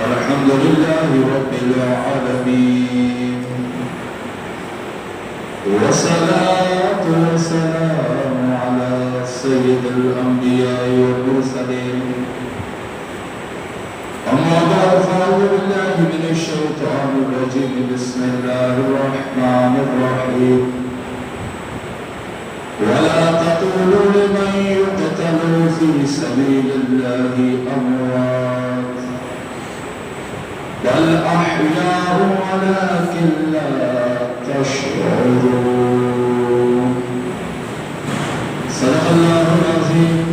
الحمد لله رب العالمين والصلاة والسلام على سيد الأنبياء والمرسلين أما بعد فأعوذ بالله من الشيطان الرجيم بسم الله الرحمن الرحيم ولا تقولوا لمن يقتل في سبيل الله أموات بل أحياء ولكن لا تشعرون صدق الله العظيم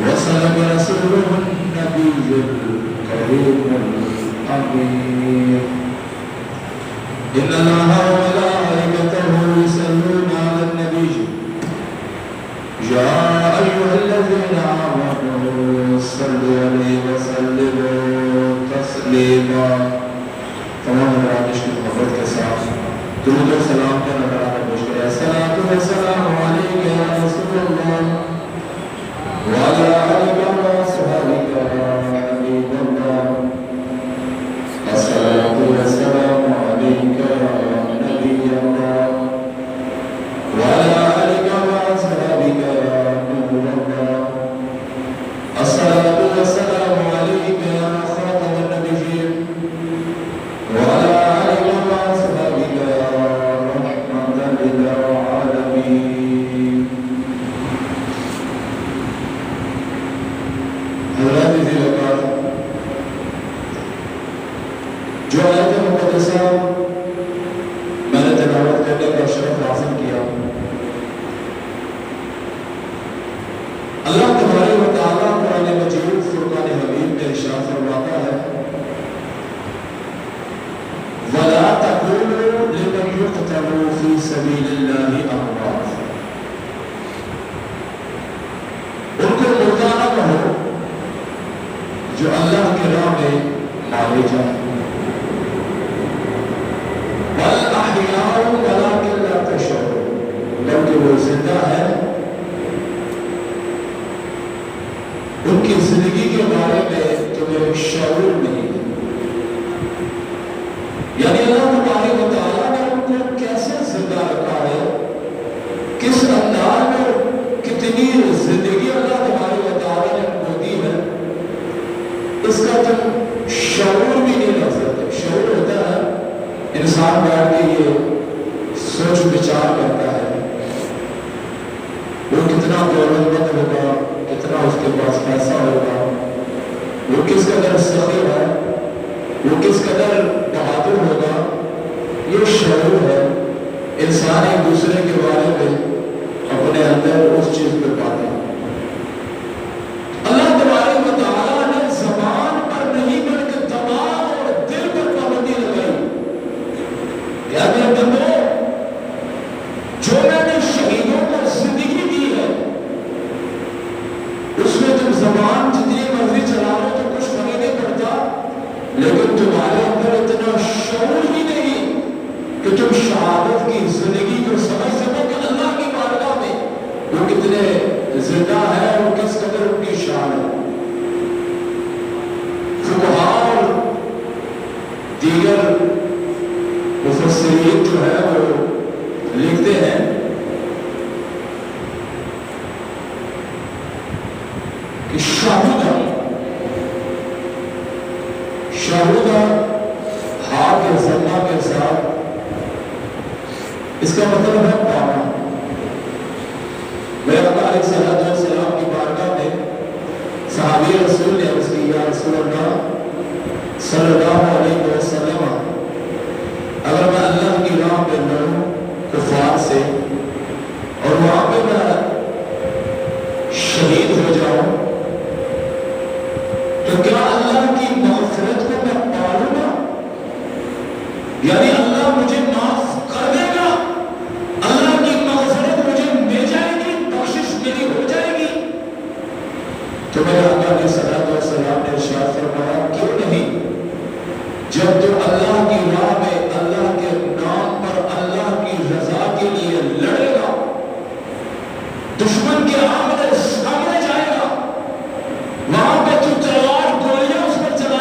وصدق رسوله النبي الكريم الأمين إن الله وملائكته يصلون على النبي يا أيها الذين آمنوا صلوا عليه وسلموا تسلیما. تمام برادرش کی محبت کے ساتھ درود و سلام کا نذرانہ پیش کریں. الصلاۃ والسلام علیک یا رسول اللہ وعلی آلک وصحبک یا حبیب اللہ. الصلاۃ والسلام علیک یا نبی اللہ وعلی آلک وصحبک یا نور اللہ. الصلاۃ والسلام علیک یا خاتم النبیین وعلى آلك وأصحابك رحمة للعالمين. حضرات ذی الوقار، جو آیت مقدسہ میں نے تلاوت کرنے کا شرف حاصل کیا، اللہ تبارک و تعالیٰ قرآن مجید فرقان حمید میں ارشاد فرماتا ہے وَلَا تَقُولُوا لِمَنْ يُقْتَلُ فِي سَبِيلِ اللَّهِ أَمْوَاتٌ. ان کو مردہ نہ کہو جو اللہ کے راہ میں مارے جائیں. بَلْ أَحْيَاءٌ وَلَكِنْ لَا تَشْعُرُونَ. بلکہ وہ زندہ ہے، ان کی زندگی کے بارے میں تمہیں شعور نہیں ہے. یعنی اللہ تبارک و تعالیٰ نے ان کو کیسے زندہ رکھا ہے، کس انداز میں، کتنی زندگی اللہ تبارک و تعالیٰ نے ان کو دی ہے، اس کا تم شعور بھی نہیں رکھ سکتے. شعور ہوتا ہے انسان بیٹھ کے یہ سوچ وچار کرتا ہے وہ کتنا دولت مند ہوگا، کتنا اس کے پاس پیسہ ہوگا، وہ کس قدر سخی ہے، وہ کس قدر بہادر ہوگا. یہ شعور ہے. انسان ایک دوسرے کے بارے میں اپنے اندر اس چیز پہ پاتا ہے. اللہ تبارک و تعالیٰ نے زبان پر نہیں بلکہ دماغ اور دل پر پابندی لگائی. کیا میرے بندو، جو میں نے شہیدوں کو زندگی دی ہے اس میں تم زبان جتنی مرضی چلا لو تو کچھ فرق نہیں پڑتا، لیکن تمہارے اندر اتنا شعور ہی نہیں کہ تم شہادت کی زندگی کو سمجھ سکو کہ اللہ کی بارگاہ میں وہ کتنے زندہ ہے، وہ کس قدر ان کی شان ہے. فقہاء اور دیگر مفسرین جو ہے وہ لکھتے ہیں کہ شہودہ ہاں کے زمہ کے ساتھ، اس کا مطلب ہے پانا. میرے آقا علیہ السلام کی بارگاہ میں صحابی رسول نے عرض کی یا رسول اللہ صلی اللہ علیہ وسلم، اگر میں اللہ کی راہ پہ لڑوں کفار سے اور وہاں پہ میں شہید ہو جاؤں تو کیا اللہ کی مغفرت کو میں پالوں گا؟ یعنی اللہ مجھے معاف کر دے گا، اللہ کی مغفرت مجھے مل جائے گی، بخشش میری ہو جائے گی؟ تو میرے آقا علیہ السلام نے ارشاد فرمایا کیوں نہیں. جب تم اللہ کی راہ میں اللہ کے نام پر اللہ کی رضا کے لیے لڑے گا، دشمن کے آمنے سامنے جائے گا، وہاں پہ تو تلوار گولیاں اس پر چلا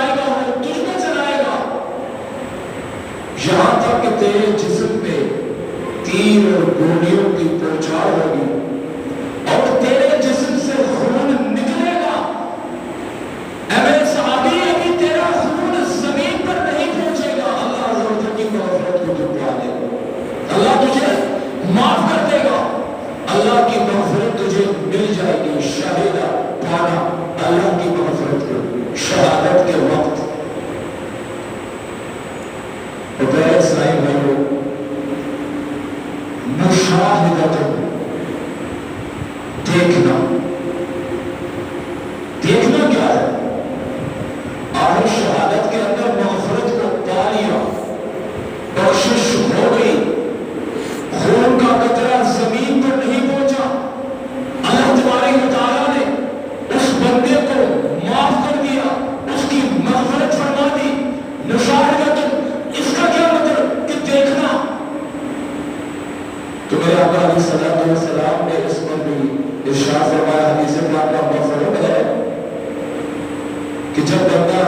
کہ جب بندہ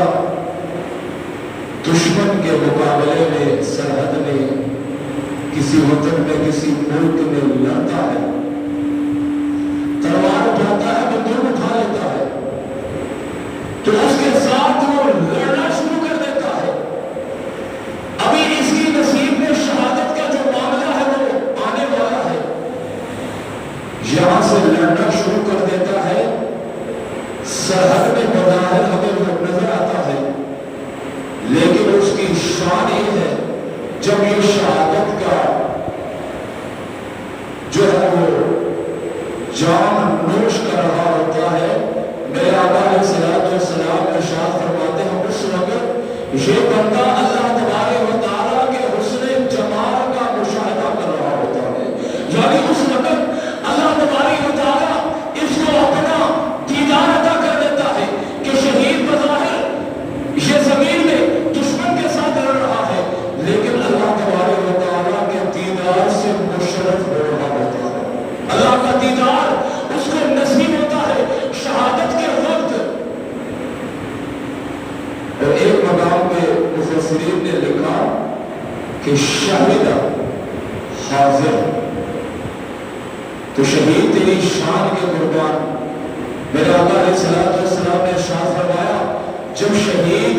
دشمن کے مقابلے میں سرحد میں کسی وطن میں کسی ملک میں لڑتا ہے، تلوار اٹھاتا ہے، بندوق اٹھا لیتا ہے، تو اس کے ساتھ وہ لڑنا شروع کر دیتا ہے۔ ابھی اس کی نصیب میں شہادت کا جو معاملہ ہے وہ آنے والا ہے، یہاں سے لڑنا شروع کر دیتا ہے۔ سرحد میں بظاہر ہمیں وہ نظر آتا ہے، لیکن اس کی شان یہ ہے جب یہ شہادت کا جو ہے وہ جام نوش کر رہا ہوتا ہے، میرے آقا علیہ السلام ارشاد فرماتے ہیں اس وقت یہ بندہ اللہ تبارک و تعالیٰ کے حسن جمال کا مشاہدہ کر رہا ہوتا ہے، یعنی اس وقت اللہ تبارک و تعالیٰ اس کو اپنا دیدار عطا کر دیتا ہے کہ شہید بظاہر یہ زمین میں دشمن کے ساتھ لڑ رہا ہے، لیکن اللہ تبارک و تعالیٰ کے دیدار سے مشرف ہو رہا ہوتا ہے، اللہ کا دیدار اس کو نصیب ہوتا ہے شہادت کے وقت۔ اور ایک مقام پہ مفسرین نے لکھا کہ شاہد حاضر، تو شہید تیری شان کے قربان، میرے آقا علیہ السلام نے ارشاد فرمایا جب شہید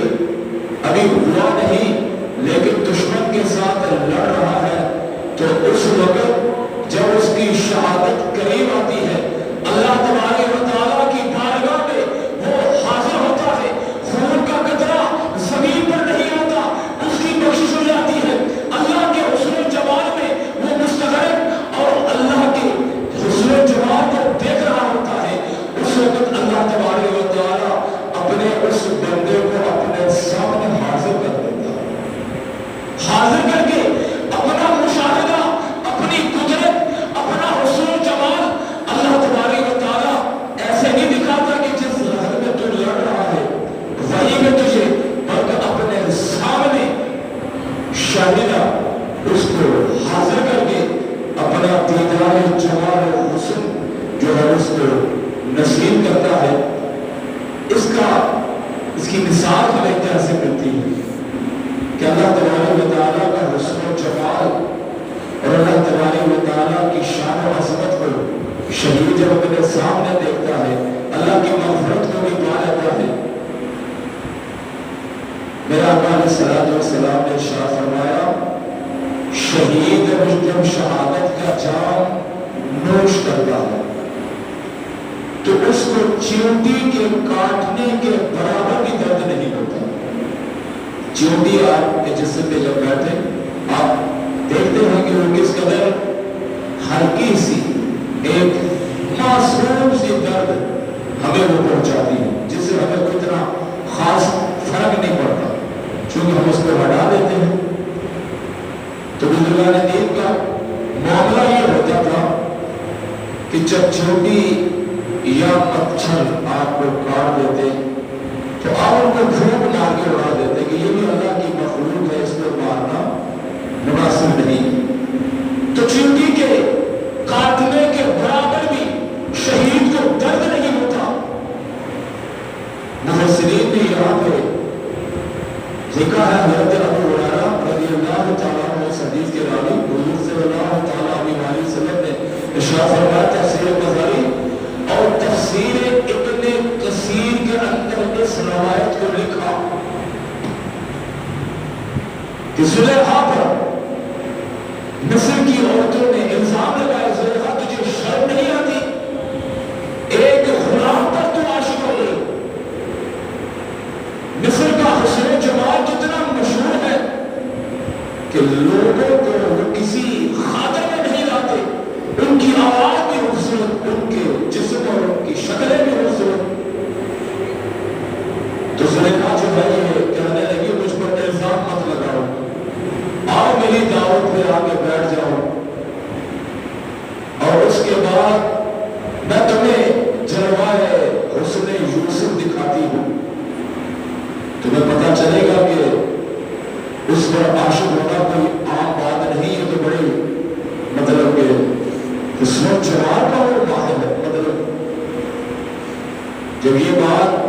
ابھی ہوا نہیں لیکن دشمن کے ساتھ لڑ رہا ہے، تو اس وقت جب اس کی شہادت قریب آتی ہے، اللہ تبارک و تعالیٰ کی بارگاہ میں وہ حاضر ہوتا ہے، خون کا قطرہ زمین پر نہیں ہوتا، اس کی بخشش ہو جاتی ہے، اللہ کے حسن و جمال میں وہ مستغرق اور اللہ کے حسن و جمال کو دیکھ رہا ہوتا ہے۔ اس وقت اللہ تبارک و تعالیٰ اپنے اس بندے کو اپنے سامنے حاضر کر دیتا ہے، حاضر کر کے اپنا مشاہدہ، اپنی قدرت، اپنا حسن و جمال اللہ تبارک و تعالیٰ ایسے نہیں دکھاتا کہ جس لہر میں تو لڑ رہا ہے وہی میں تجھے، بلکہ اپنے سامنے شاہدہ اس کو حاضر کر کے اپنا دیدار جمال و حسن جو ہے اس کو نصیب کرتا ہے۔ اس کی مثال ہمیں کیسے ملتی ہے کہ اللہ تبارک و تعالیٰ کا حسن و جمال اور اللہ تبارک و تعالیٰ کی شان و عظمت کو شہید جب اپنے سامنے دیکھتا ہے، اللہ کی مغفرت کو بھی پا لیتا ہے۔ میرا آقا علیہ السلام نے ارشاد فرمایا شہید جب شہادت کا جام نوش کرتا ہے تو اس کو چیونٹی کے کاٹنے کے برابر بھی درد نہیں ہوتا۔ چیونٹی آپ کے جسم پہ جب بیٹھے آپ دیکھتے ہیں کہ وہ کس قدر ہلکی سی ایک معصوم سی درد ہمیں وہ پہنچاتی ہے، جس سے ہمیں کوئی اتنا خاص فرق نہیں پڑتا، چونکہ ہم اس کو ہٹا دیتے ہیں۔ تو بزرگان دین کا معاملہ یہ ہوتا تھا کہ جب چیونٹی یا مچھر آپ کو کاٹ دیتے تو آپ ان کو پھونک مار کے اڑا دیتے کہ یہ بھی اللہ کی مخلوق ہے، اس کو مارنا مناسب نہیں۔ تو چیونٹی کے کاٹنے کے برابر بھی شہید کو درد نہیں ہوتا۔ مفسرین نے یہاں پہ لکھا ہے حضرت ابو ہریرہ رضی اللہ تعالیٰ عنہ اس حدیث کے راوی حضور صلی اللہ تعالیٰ علیہ وسلم نے ارشاد فرمایا تفسیر مظہری اور تفسیر ابن کثیر کے اندر اس روایت کو لکھا کہ زلیخا پر مصر کی عورتوں نے الزام لگایا زلیخا تجھے شرم نہیں آتی، ایک غلام پر تو عاشق ہو گئی، مصر کا حسن و جمال جتنا مشہور ہے کہ لوگوں کو وہ کسی خاطر میں نہیں لاتے، ان کی آواز بھی خوبصورت، ان کے جسم اور ان کی شکلیں بھی خوبصورت۔ تو زلیخا جو ہے یہ کہنے لگی مجھ پر الزام مت لگاؤ، آؤ میری دعوت پہ آ کے بیٹھ جاؤ، اور اس کے بعد میں تمہیں جلوائے حسن یوسف دکھاتی ہوں، تمہیں پتا چلے گا کہ اس پر عاشق ہونا کوئی عام بات نہیں ہے، تو بڑی مطلب کہ حسن و جمال کا وہ ماہر ہے۔ مطلب جب یہ بات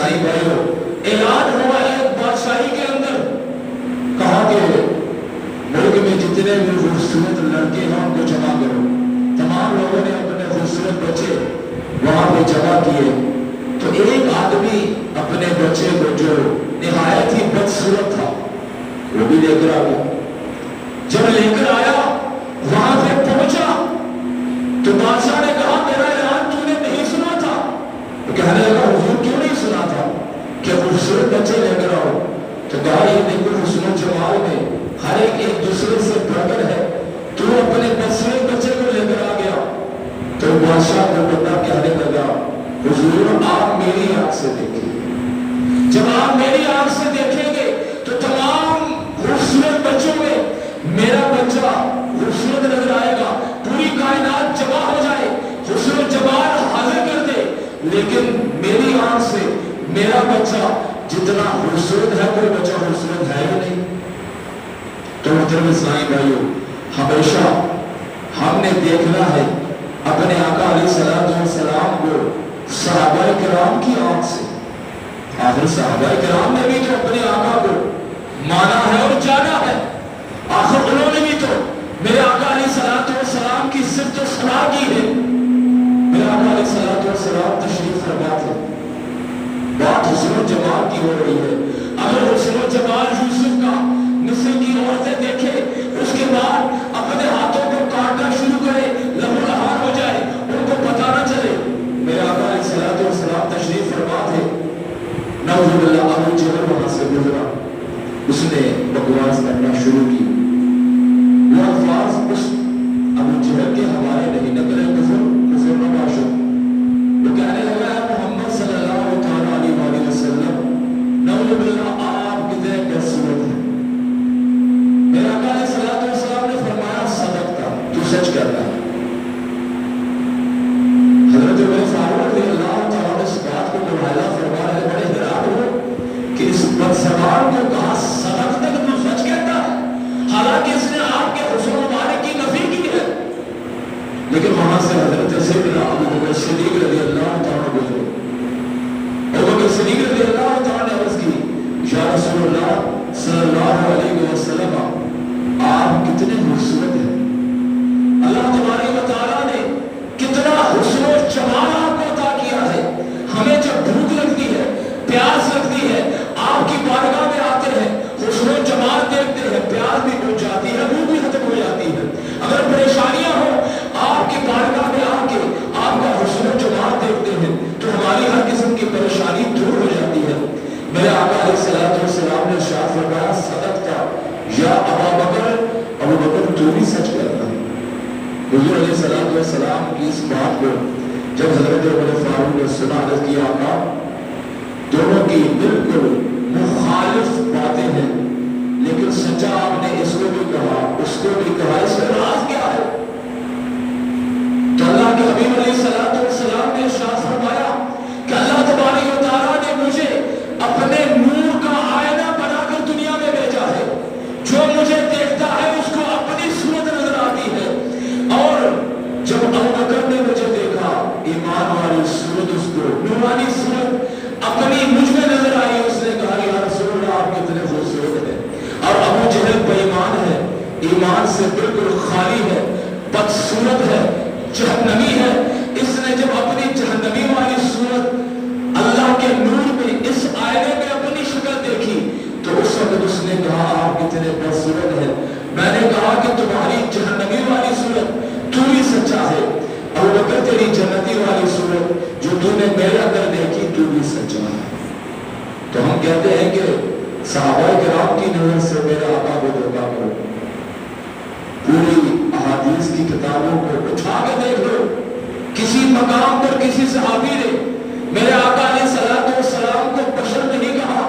اسلائی بھائیو اعلان ہوا ایک بادشاہی کے اندر، کہا کہ ملک میں جتنے بھی خوبصورت لڑکے ہیں ان کو جمع کرو. تمام لوگوں نے اپنے خوبصورت بچے وہاں پہ جمع کیے. تو ایک آدمی اپنے بچے کو جو نہایت ہی بدصورت تھا وہ بھی لے کر آ گیا. جب لے کر آیا وہاں پہ پہنچا تو بادشاہ نے کہا میرا اعلان تو نے نہیں سنا تھا؟ وہ کہنے لگا حضور کیوں نہیں سنا تھا کہ خوبصورت بچے لے کر آؤ؟ تو کہا یہ دیکھو حسن و جمال میں ہر ایک دوسرے سے بڑھ کر ہے، تو اپنے بدصورت بچے کو لے کر آ گیا. تو بادشاہ کو بندہ کہنے لگا حضور آپ میری آنکھ سے دیکھیں، جب آپ میری آنکھ سے دیکھیں گے تو تمام خوبصورت بچوں میں میرا بچہ خوبصورت نظر آئے گا، پوری کائنات جمع ہو جائے، حسن و جمال حاضر کر دے، لیکن میری آنکھ سے میرا بچہ جتنا خوبصورت ہے کوئی بچہ خوبصورت ہے ہی نہیں. تو محترم اسلامی بھائیو، ہمیشہ ہم نے دیکھنا ہے اپنے آقا علیہ السلام کو صحابہ کرام کی آنکھ سے. آخر صحابہ کرام نے بھی تو اپنے آقا کو مانا ہے اور جانا ہے، آخر انہوں نے بھی تو میرے آقا علیہ السلام کی صفت و صلاح کی ہے. میرے آقا علیہ السلام تشریف فرما تھے، بات حسن و جمال کی ہو رہی ہے. اگر حسن و جمال یوسف کا مصر کی عورتیں دیکھے اس کے بعد اپنے ہاتھوں کو کاٹنا شروع کرے، لہو لہار ہو جائے، ان کو پتہ نہ چلے. میرے آقا علیہ السلام تشریف فرما تھے، نعوذ باللہ ابو جہل وہاں سے گزرا، اس نے بکواس کرنا شروع کی. وہ الفاظ اس ابو جہل کے حوالے نہیں، نقل کفر نہ باشو. وہ کہنے لگا ہے محمد صلی اللہ تعالیٰ علیہ وسلم نعوذ باللہ آپ کتنے بدصورت ہیں. میرے آقا علیہ السلام نے فرمایا صدقتا، تو سچ کر رہا ہے. حضرت عمر فاروق رضی اللہ تعالیٰ نے اس بات کو ملاحظہ فرما رہے، بڑے حیران ہو کہ اس بدزبان کو کہا صدقتا کہ تو سچ کہتا ہے، حالانکہ اس نے آپ کے حسن مبارک کی نفی کی ہے. لیکن وہاں سے حضرت سیدنا ابو بکر صدیق رضی اللہ تعالیٰ گزرے. ابو بکر صدیق رضی اللہ تعالیٰ نے عرض کی یا رسول اللہ صلی اللہ علیہ وسلم آپ کتنے خوبصورت ہیں، اللہ تبارک و تعالیٰ نے کتنا حسن و جمال آپ کو عطا کیا ہے. ہمیں جب بھوک لگتی ہے، پیاس لگتی ہے، آپ کی بارگاہ میں آتے ہیں، حسن و جمال دیکھتے ہیں، پیاس بھی بجھ جاتی ہے، بھوک بھی ختم ہو جاتی ہے. اگر پریشانیاں ہوں آپ کی بارگاہ میں آ کے آپ کا حسن و جمال دیکھتے ہیں تو ہماری ہر قسم کی پریشانی دور ہو جاتی ہے. میرے آقا علیہ السلام نے ارشاد فرمایا صدقتا یا ابا بکر، ابو بکر تو بھی سچ کر رہا ہے. حضور علیہ السلام کی اس بات کو جب حضرت عمر فاروق نے سنا، عرض کیا آقا دونوں کی بالکل مخالف باتیں ہیں، لیکن سچا آپ نے اس کو بھی کہا اس کو بھی کہا، اس میں راز کیا ہے؟ تو اللہ کے حبیب علیہ السلام نے ارشاد فرمایا کہ اللہ تبارک و تعالیٰ نے مجھے اپنے نور کا آئینہ بنا کر دنیا میں بھیجا ہے. جو مجھے دیکھتا ہے اس کو اپنی صورت نظر آتی ہے. اور جب ابو بکر نے مجھے دیکھا، ایمان والی صورت، اس کو نورانی صورت اپنی مجھ میں نظر آئی. اس نے کہا یا رسول اللہ آپ کتنے خوبصورت ہیں. اور ابو جہل بے ایمان ہے، ایمان سے بالکل خالی ہے، بدصورت ہے، جہنمی ہے. اس نے جب اپنی جہنمی والی صورت اللہ کے نور میں اس آئینے میں اپنی شکل دیکھی تو اس وقت اس نے کہا آپ کتنے بدصورت ہیں. میں نے کہا کہ تمہاری جہنمی والی صورت تو ہی سچا ہے، ابو بکر تیری جنتی والی صورت جو تو نے میرے اندر دیکھی تو بھی سچا ہے. تو ہم کہتے ہیں کہ صحابہ کرام کی نظر سے میرے آقا کو دھوکا کرو. پوری احادیث کی کتابوں کو اٹھا کے دیکھ لو، کسی مقام پر کسی صحابی نے میرے آقا علیہ السلام کو بشر نہیں کہا.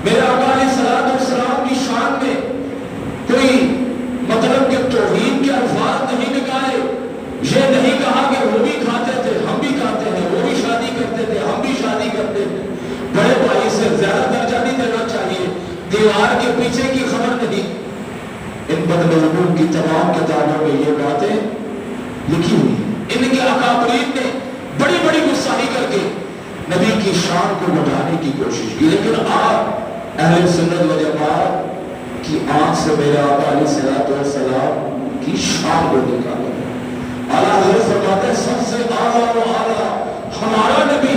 میرے آقا علیہ السلام کی شان میں کوئی مطلب کہ توہین کے الفاظ نہیں نکالے. یہ نہیں کہا کہ وہ بھی کھاتے تھے ہم بھی کھاتے ہیں، وہ بھی شادی کرتے تھے ہم بھی شادی کرتے ہیں. بڑے بھائی سے زیادہ درجہ نہیں دینا چاہیے، دیوار کے پیچھے کی خبر نہیں. ان بدمزمون کی تمام کتابوں میں یہ باتیں لکھی ہوئی ہیں. ان کے اکابرین نے بڑی بڑی گستاخی کر کے نبی کی شان کو بڑھانے کی کوشش کی، لیکن آپ اہل سنت و جماعت کی آنکھ سے میرے آقا علیہ الصلوۃ والسلام کی شان کو نکالا۔ اعلیٰ حضرت فرماتے ہیں سب سے اعلیٰ و اعلیٰ ہمارا نبی،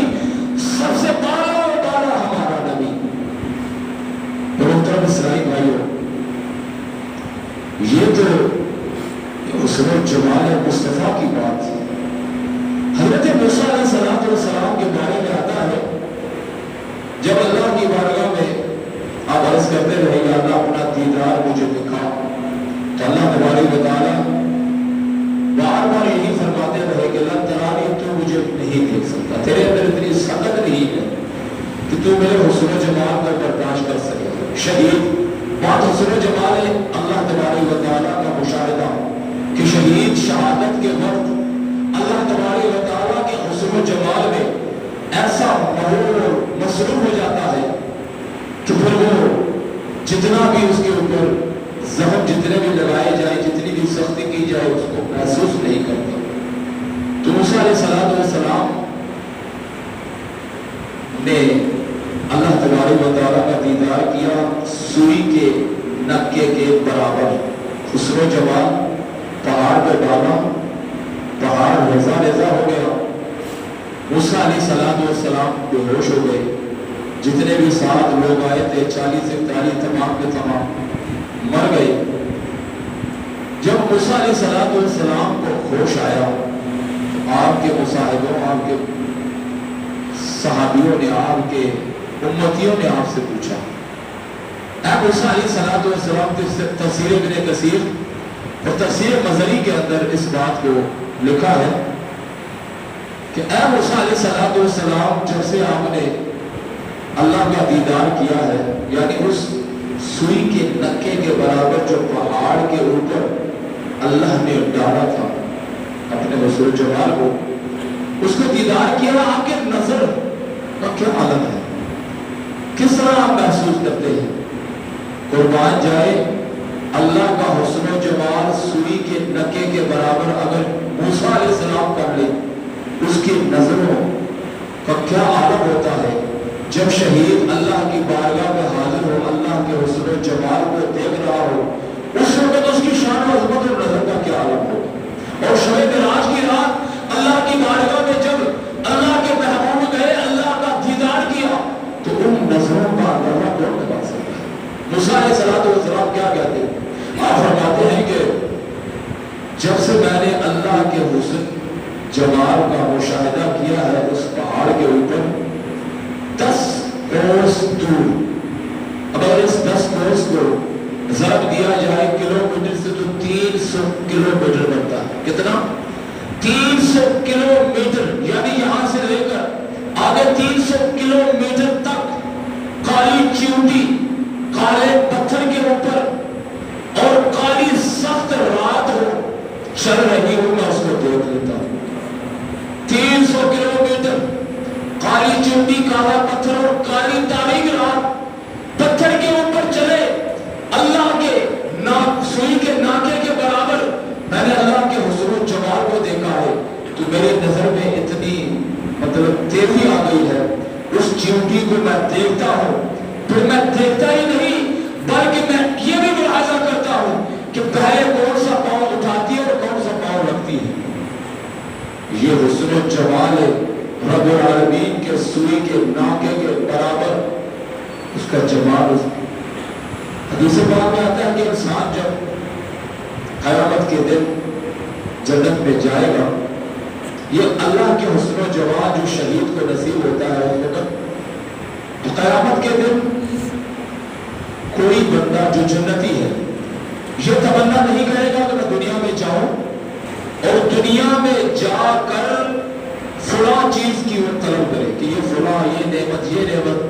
سب سے بالا و بالا ہمارا نبی۔ محترم اسرائیل بھائیوں، یہ تو حسن و جمال مصطفیٰ کی بات ہے۔ حضرت موسیٰ علیہ السلام کے بارے میں آتا ہے جب اللہ کی بارگاہ میں آپ عرض کرتے رہے یا اللہ اپنا دیدار مجھے دکھا، تو اللہ تبارک و تعالیٰ بار بار یہی فرماتے رہے کہ اللہ ترانی تو مجھے نہیں دیکھ سکتا، تیرے اندر اتنی سخت نہیں ہے کہ تو میرے حسن و جمال کو برداشت کر سکے۔ شہید بات حسن و جمال ہے اللہ تبارک و تعالیٰ کا مشاہدہ کہ شہید شہادت کے وقت اللہ تبارک و تعالیٰ کے حسن و جمال میں ایسا مصروف ہو جاتا ہے کہ پھر وہ جتنا بھی اس کے اوپر زخم جتنے بھی لگائے جائیں، جتنی بھی سختی کی جائے، اس کو محسوس نہیں کرتا۔ تو موسیٰ علیہ السلام نے اللہ تبارک و تعالیٰ کا دیدار کیا، سوئی کے نکے کے برابر حسن و جمال، پہاڑ پہ ڈالا، پہاڑ ریزہ ریزہ ہو گیا، موسیٰ علیہ السلام بے ہوش ہو گئے، جتنے بھی ساتھ لوگ آئے تھے 40-41 تمام کے تمام مر گئے۔ جب موسیٰ علیہ السلام کو ہوش آیا، آپ کے مصاحبوں، آپ کے صحابیوں نے، آپ کے امتیوں نے آپ سے پوچھا، اے موسیٰ علیہ السلام، تفسیر ابن کثیر اور تفسیر مزری کے اندر اس بات کو لکھا ہے کہ اے موسیٰ علیہ السلام، جب سے آپ نے اللہ کا دیدار کیا ہے، یعنی اس سوئی کے نکے کے برابر جو پہاڑ کے اوپر اللہ نے ڈالا تھا اپنے حسن و جمال کو، اس کو دیدار کیا، آپ کے نظر کا کیا عالم ہے، کس طرح آپ محسوس کرتے ہیں؟ قربان جائے اللہ کا حسن و جمال سوئی کے نکے کے برابر اگر موسیٰ علیہ السلام کر لے، اس کی نظروں کا کیا عالم ہوتا ہے جب شہید اللہ کی بارگاہ میں حاضر ہو، اللہ کے حسن و جمال کو دیکھ رہا ہو، اس وقت اس کی شان و عظمت اور نظر کا کیا عالم ہو۔ اور شب معراج کی رات اللہ کی بارگاہ میں جب اللہ کے محبوب گئے، اللہ کا دیدار کیا، تو ان نظروں کا اندازہ کون لگا سکتا ہے؟ موسیٰ علیہ السلام کیا کہتے ہیں؟ آپ فرماتے ہیں کہ جب سے میں نے اللہ کے حسن جمال کا مشاہدہ کیا ہے، اس پہاڑ کے اوپر 10 کوس دور، اگر اس 10 کوس کو ضرب دیا جائے کلومیٹر سے تو 300 کلومیٹر بنتا ہے۔ کتنا؟ 300 کلومیٹر، یعنی یہاں سے لے کر آگے 300 کلومیٹر تک کالی چیوٹی، کالے پتھر کے اوپر اور کالی سخت رات ہو، چل رہی ہوں، میں اس کو دیکھ لیتا ہوں۔ 300 کلومیٹر کالی چیوٹی، کالا پتھر اور کالی تاریک رات، پتھر کے اوپر چلے، اللہ کے سوئی کے ناکے کے برابر میں نے اللہ کے حسن و جمال کو دیکھا ہے، تو میرے نظر میں اتنی تیزی آ گئی ہے، اس چیوٹی کو میں دیکھتا ہوں، پھر میں دیکھتا ہی نہیں بلکہ میں یہ بھی ملاحظہ کرتا ہوں کہ پہلے کون سا پاؤں اٹھاتی ہے اور کون سا پاؤں رکھتی ہے۔ یہ حسن و جمال ہے رب العالمین کے سوئی کے ناکے کے برابر، اس کا جمال۔ حدیث پاک میں آتا ہے کہ انسان جب قیامت کے دن جنت میں جائے گا، یہ اللہ کے حسن و جمال جو شہید کو نصیب ہوتا ہے اس وقت، تو قیامت کے دن کوئی بندہ جو جنتی ہے یہ تمنا نہیں کرے گا کہ میں دنیا میں جاؤں اور دنیا میں جا کر فلاں چیز کی وہ طلب کرے کہ یہ فلاں، یہ نعمت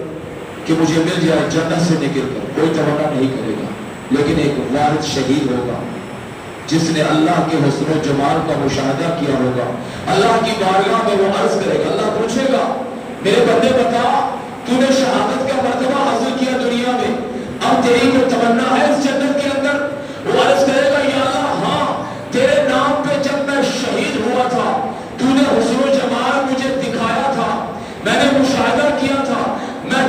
کہ مجھے مل جائے جنت سے نکل کر، کوئی تمنا نہیں کرے گا۔ لیکن ایک واحد شہید ہوگا جس نے اللہ کے حسن و جمال کا مشاہدہ کیا ہوگا، اللہ کی بارگاہ میں وہ عرض کرے گا، اللہ پوچھے گا میرے بندے بتا تو نے شہادت کا مرتبہ حاصل کیا دنیا میں، اب تیری کوئی تمنا ہے اس جنت کے اندر؟ وہ عرض کرے گا یا اللہ ہاں، تیرے نام پہ جب میں شہید ہوا تھا تو نے حسن و جمال مجھے دکھایا تھا، میں نے مشاہدہ کیا تھا، میں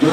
2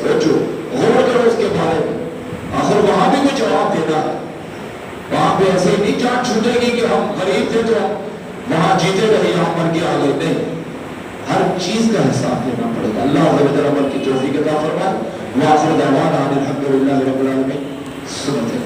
سوچو غور کرو اس کے بارے میں. آخر وہاں بھی کچھ جواب دینا ہے. وہاں پہ ایسے نہیں جان چھوٹے گی کہ ہم غریب تھے تو وہاں جیتے رہے یہاں مر کے آ گئے. نہیں, ہر چیز کا حساب دینا پڑے گا. اللہ عز و جل عمل کی توفیق عطا فرمائے. وآخر دعوانا ان الحمد للہ رب العالمین. سنت